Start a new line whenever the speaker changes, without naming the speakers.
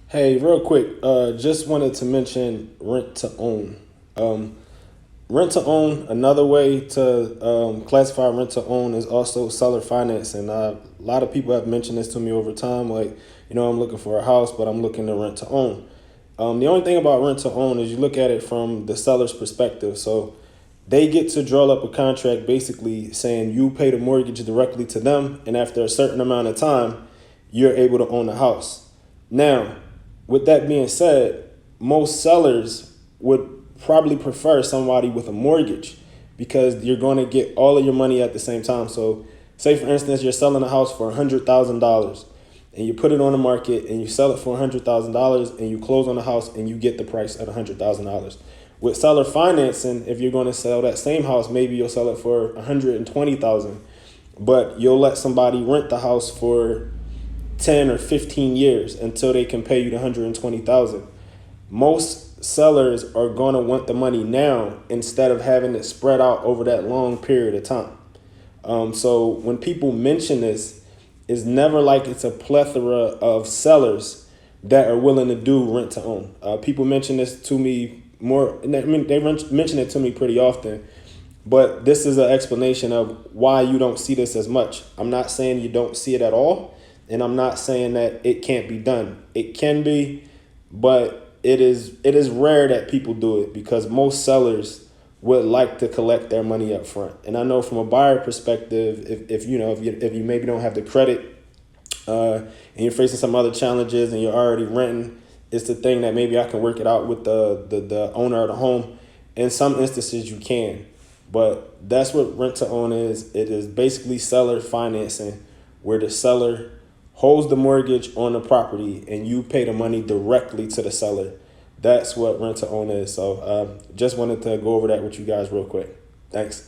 Hey, real quick, just wanted to mention rent to own. Um, Rent to own, another way to classify rent to own is also seller finance. And a lot of people have mentioned this to me over time. Like, I'm looking for a house, but I'm looking to rent to own. The only thing about rent to own is you look at it from the seller's perspective. So they get to draw up a contract basically saying you pay the mortgage directly to them. And after a certain amount of time, you're able to own the house. Now, with that being said, most sellers would probably prefer somebody with a mortgage because you're going to get all of your money at the same time. So, say for instance, you're selling a house for $100,000 and you put it on the market and you sell it for $100,000 and you close on the house and you get the price at $100,000. With seller financing, if you're going to sell that same house, maybe you'll sell it for $120,000, but you'll let somebody rent the house for 10 or 15 years until they can pay you the 120,000. Most sellers are going to want the money now instead of having it spread out over that long period of time. So when people mention this, it's never like it's a plethora of sellers that are willing to do rent to own. People mention this to me more. I mean, they mention it to me pretty often, but this is an explanation of why you don't see this as much. I'm not saying you don't see it at all, and I'm not saying that it can't be done. It can be, but it is rare that people do it because most sellers would like to collect their money up front. And I know from a buyer perspective, if you maybe don't have the credit, and you're facing some other challenges and you're already renting, it's the thing that maybe I can work it out with the owner of the home. In some instances, you can, but that's what rent to own is. It is basically seller financing, where the seller holds the mortgage on the property and you pay the money directly to the seller. That's what rent to own is. So just wanted to go over that with you guys real quick. Thanks.